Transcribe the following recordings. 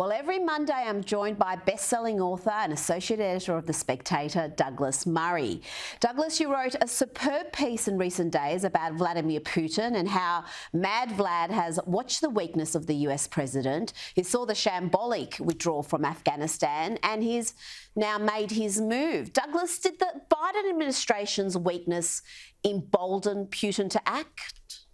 Well, every Monday I'm joined by best-selling author and associate editor of The Spectator, Douglas Murray. Douglas, you wrote a superb piece in recent days about Vladimir Putin and how Mad Vlad has watched the weakness of the US president. He saw the shambolic withdrawal from Afghanistan and he's now made his move. Douglas, did the Biden administration's weakness embolden Putin to act?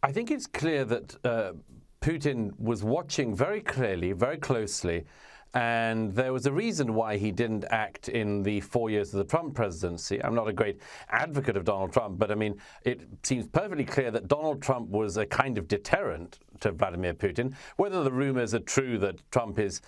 I think it's clear that Putin was watching very clearly, very closely, and there was a reason why he didn't act in the 4 years of the Trump presidency. I'm not a great advocate of Donald Trump, but I mean, it seems perfectly clear that Donald Trump was a kind of deterrent to Vladimir Putin. Whether the rumors are true that Trump is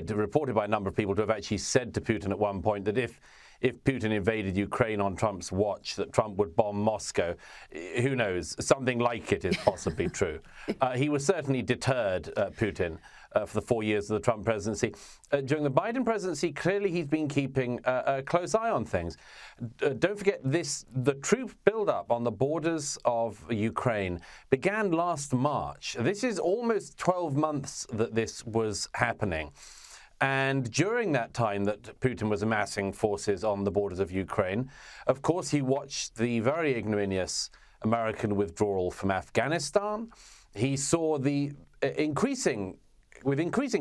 reported by a number of people to have actually said to Putin at one point that if Putin invaded Ukraine on Trump's watch, that Trump would bomb Moscow. Who knows? Something like it is possibly true. He was certainly deterred, Putin, for the 4 years of the Trump presidency. During the Biden presidency, clearly he's been keeping a close eye on things. Don't forget the troop buildup on the borders of Ukraine began last March. This is almost 12 months that this was happening. And during that time that Putin was amassing forces on the borders of Ukraine, of course, he watched the very ignominious American withdrawal from Afghanistan. He saw with increasing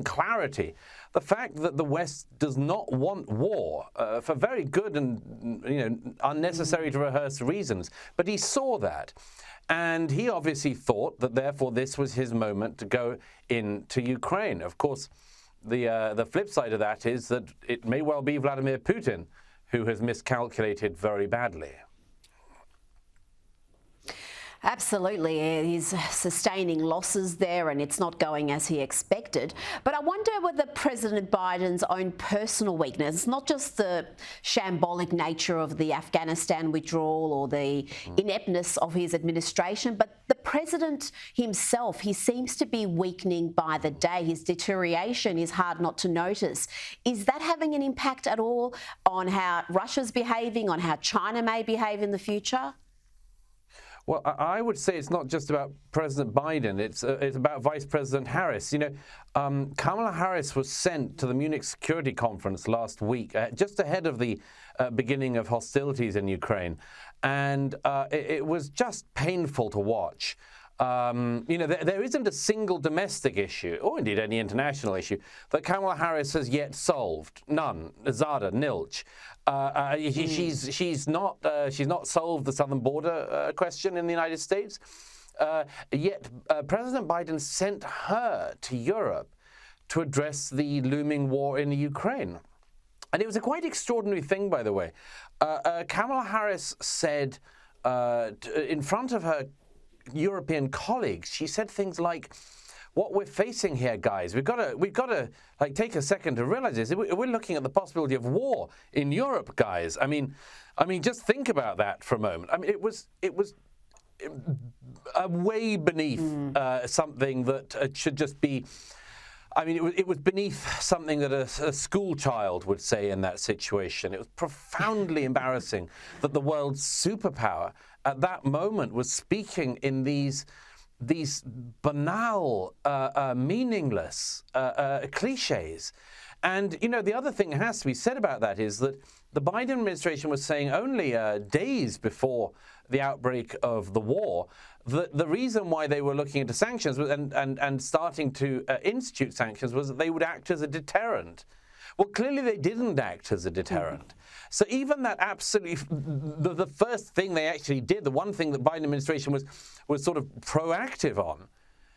clarity, the fact that the West does not want war for very good and unnecessary to rehearse reasons. But he saw that. And he obviously thought that, therefore, this was his moment to go into Ukraine. Of course, the flip side of that is that it may well be Vladimir Putin who has miscalculated very badly. Absolutely. He's sustaining losses there and it's not going as he expected. But I wonder whether President Biden's own personal weakness, not just the shambolic nature of the Afghanistan withdrawal or the ineptness of his administration, but the president himself, he seems to be weakening by the day. His deterioration is hard not to notice. Is that having an impact at all on how Russia's behaving, on how China may behave in the future? Well, I would say it's not just about President Biden. It's about Vice President Harris. Kamala Harris was sent to the Munich Security Conference last week, just ahead of the beginning of hostilities in Ukraine. And it was just painful to watch. There isn't a single domestic issue, or indeed any international issue, that Kamala Harris has yet solved. None. Zada, nilch. She's not solved the southern border question in the United States. Yet President Biden sent her to Europe to address the looming war in Ukraine. And it was a quite extraordinary thing, by the way. Kamala Harris said in front of her European colleagues, she said things like, "What we're facing here, guys, we've got to take a second to realize this. We're looking at the possibility of war in Europe, guys. I mean, just think about that for a moment. I mean, it was way beneath something that should just be. I mean, it was beneath something that a school child would say in that situation. It was profoundly embarrassing that the world's superpower at that moment was speaking in these banal, meaningless cliches. And, the other thing that has to be said about that is that the Biden administration was saying only days before the outbreak of the war that the reason why they were looking into sanctions and starting to institute sanctions was that they would act as a deterrent. Well, clearly they didn't act as a deterrent. So even that absolutely, the first thing they actually did, the one thing that Biden administration was sort of proactive on,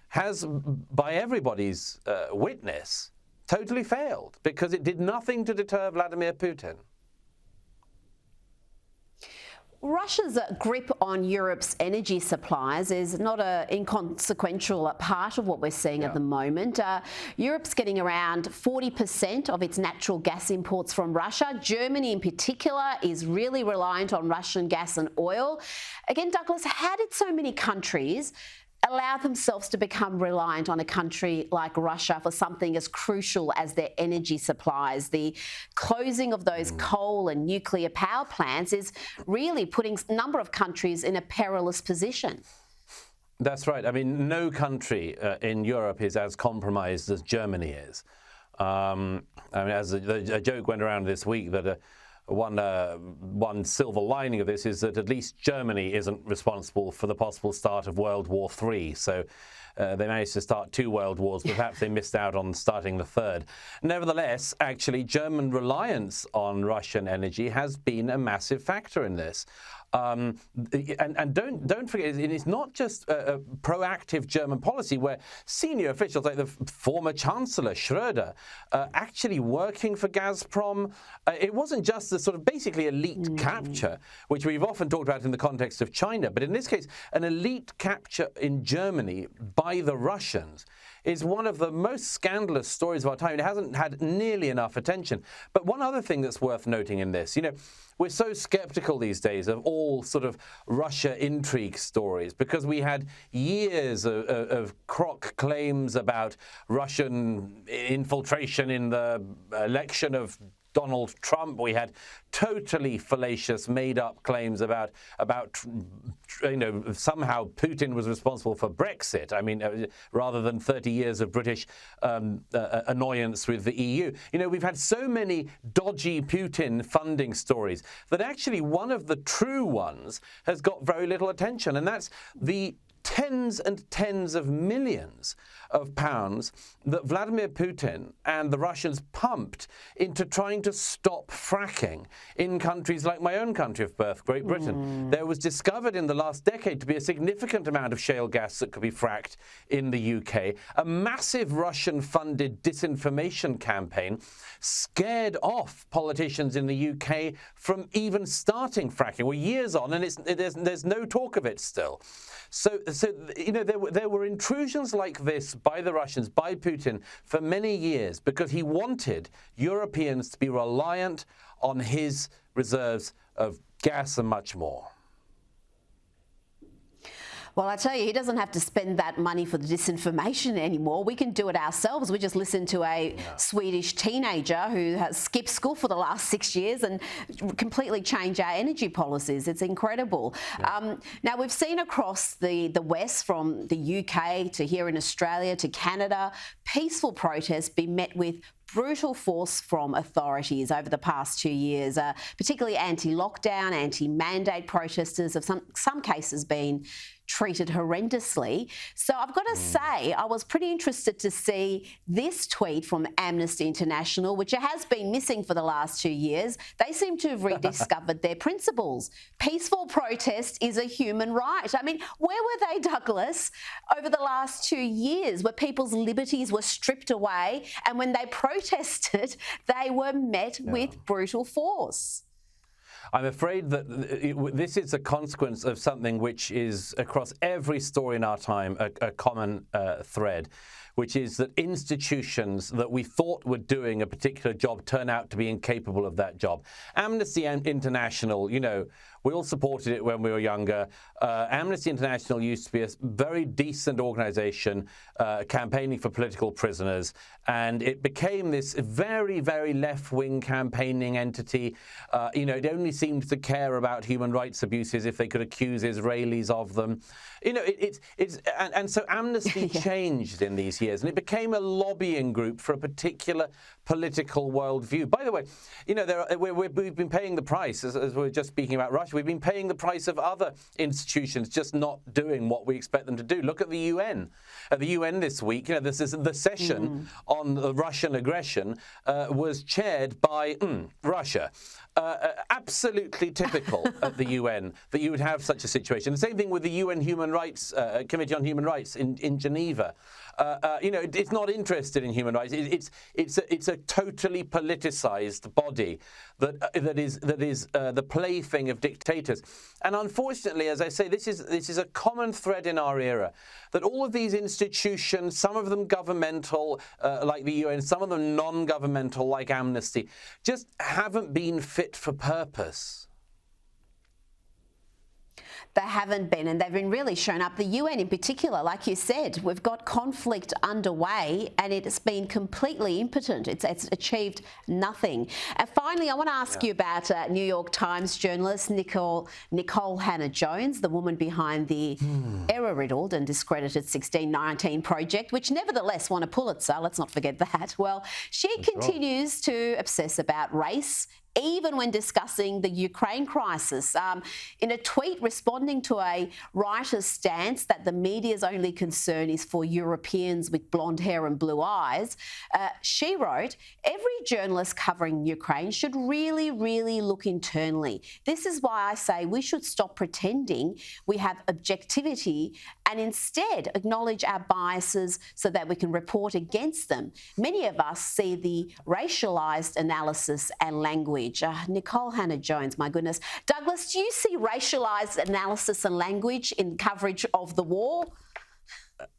has, by everybody's witness, totally failed because it did nothing to deter Vladimir Putin. Russia's grip on Europe's energy supplies is not an inconsequential part of what we're seeing at the moment. Europe's getting around 40% of its natural gas imports from Russia. Germany in particular is really reliant on Russian gas and oil. Again, Douglas, how did so many countries allow themselves to become reliant on a country like Russia for something as crucial as their energy supplies? The closing of those coal and nuclear power plants is really putting a number of countries in a perilous position. That's right. I mean, no country in Europe is as compromised as Germany is. I mean, as a joke went around this week that one silver lining of this is that at least Germany isn't responsible for the possible start of World War III. So they managed to start 2 world wars, but perhaps they missed out on starting the 3rd. Nevertheless, actually, German reliance on Russian energy has been a massive factor in this. And don't forget, it's not just a proactive German policy where senior officials like the former Chancellor Schröder actually working for Gazprom. It wasn't just the sort of basically elite capture, which we've often talked about in the context of China, but in this case, an elite capture in Germany by the Russians is one of the most scandalous stories of our time. It hasn't had nearly enough attention. But one other thing that's worth noting in this, we're so skeptical these days of all sort of Russia intrigue stories because we had years of crock claims about Russian infiltration in the election of Donald Trump. We had totally fallacious, made-up claims about somehow Putin was responsible for Brexit. I mean, rather than 30 years of British annoyance with the EU. We've had so many dodgy Putin funding stories that actually one of the true ones has got very little attention, and that's the tens and tens of millions of pounds that Vladimir Putin and the Russians pumped into trying to stop fracking in countries like my own country of birth, Great Britain. There was discovered in the last decade to be a significant amount of shale gas that could be fracked in the UK. A massive Russian-funded disinformation campaign scared off politicians in the UK from even starting fracking. We're years on, and there's no talk of it still. So there were intrusions like this by the Russians, by Putin, for many years because he wanted Europeans to be reliant on his reserves of gas and much more. Well, I tell you, he doesn't have to spend that money for the disinformation anymore. We can do it ourselves. We just listened to a Swedish teenager who has skipped school for the last 6 years and completely changed our energy policies. It's incredible. Yeah. Now, we've seen across the West, from the UK to here in Australia to Canada, peaceful protests be met with brutal force from authorities over the past 2 years, particularly anti-lockdown, anti-mandate protesters have some cases been treated horrendously. So I've got to say, I was pretty interested to see this tweet from Amnesty International, which has been missing for the last 2 years. They seem to have rediscovered their principles. Peaceful protest is a human right. I mean, where were they, Douglas, over the last 2 years, where people's liberties were stripped away, and when they protested, they were met with brutal force? I'm afraid that this is a consequence of something which is across every story in our time a common thread, which is that institutions that we thought were doing a particular job turn out to be incapable of that job. Amnesty International, we all supported it when we were younger. Amnesty International used to be a very decent organization campaigning for political prisoners, and it became this very, very left-wing campaigning entity. It only seemed to care about human rights abuses if they could accuse Israelis of them. And so Amnesty changed in these years, and it became a lobbying group for a particular political worldview. By the way, we've been paying the price, as we were just speaking about Russia. We've been paying the price of other institutions just not doing what we expect them to do. Look at the UN. At the UN this week, the session on the Russian aggression was chaired by Russia. Absolutely typical at the UN that you would have such a situation. The same thing with the UN Human Rights Committee on Human Rights in Geneva. It's not interested in human rights. It's a totally politicized body that is the plaything of dictators. And unfortunately, as I say, this is a common thread in our era, that all of these institutions, some of them governmental, like the UN, some of them non-governmental, like Amnesty, just haven't been fit for purpose. They haven't been, and they've been really shown up. The UN in particular, like you said, we've got conflict underway and it's been completely impotent. It's achieved nothing. And finally, I want to ask you about New York Times journalist Nicole Hannah-Jones, the woman behind the error-riddled and discredited 1619 project, which nevertheless won a Pulitzer. Let's not forget that. Well, she continues to obsess about race, even when discussing the Ukraine crisis. In a tweet responding to a writer's stance that the media's only concern is for Europeans with blonde hair and blue eyes, she wrote, "Every journalist covering Ukraine should really, really look internally. This is why I say we should stop pretending we have objectivity and instead acknowledge our biases so that we can report against them. Many of us see the racialised analysis and language." Nicole Hannah-Jones, my goodness. Douglas, do you see racialised analysis and language in coverage of the war?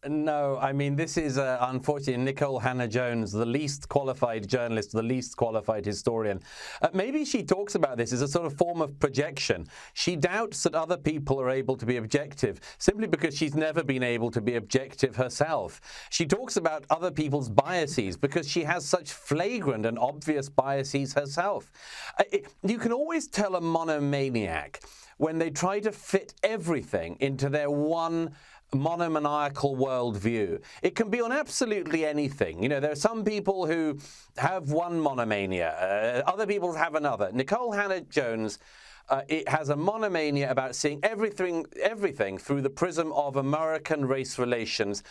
No, I mean, this is unfortunately Nicole Hannah-Jones, the least qualified journalist, the least qualified historian. Maybe she talks about this as a sort of form of projection. She doubts that other people are able to be objective simply because she's never been able to be objective herself. She talks about other people's biases because she has such flagrant and obvious biases herself. You can always tell a monomaniac when they try to fit everything into their one monomaniacal worldview. It can be on absolutely anything. You know, there are some people who have one monomania, other people have another. Nicole Hannah-Jones it has a monomania about seeing everything through the prism of American race relations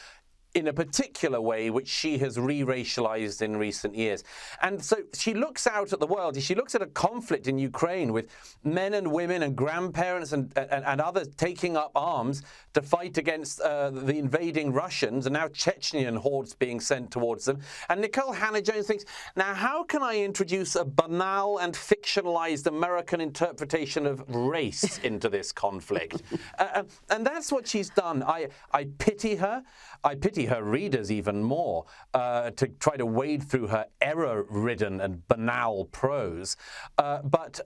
in a particular way, which she has re-racialized in recent years. And so she looks out at the world. She looks at a conflict in Ukraine with men and women and grandparents and others taking up arms to fight against the invading Russians, and now Chechnyan hordes being sent towards them. And Nicole Hannah-Jones thinks, now how can I introduce a banal and fictionalized American interpretation of race into this conflict? And that's what she's done. I pity her. I pity her readers even more to try to wade through her error-ridden and banal prose. But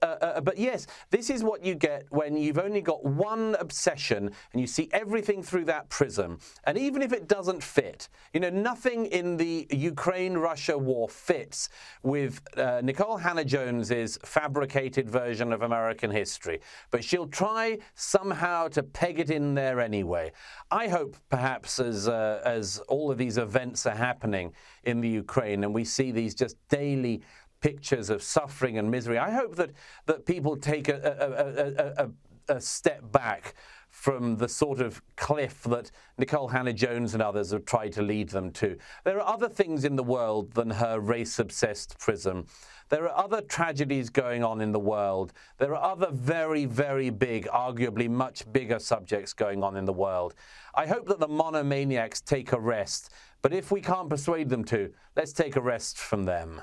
yes, this is what you get when you've only got one obsession and you see everything through that prism. And even if it doesn't fit, you know, nothing in the Ukraine-Russia war fits with Nicole Hannah-Jones's fabricated version of American history. But she'll try somehow to peg it in there anyway. I hope perhaps as all of these events are happening in the Ukraine and we see these just daily pictures of suffering and misery, I hope that people take a step back from the sort of cliff that Nicole Hannah-Jones and others have tried to lead them to. There are other things in the world than her race-obsessed prism. There are other tragedies going on in the world. There are other very, very big, arguably much bigger subjects going on in the world. I hope that the monomaniacs take a rest, but if we can't persuade them to, let's take a rest from them.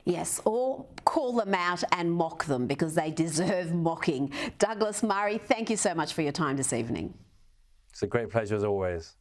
Yes, or call them out and mock them because they deserve mocking. Douglas Murray, thank you so much for your time this evening. It's a great pleasure as always.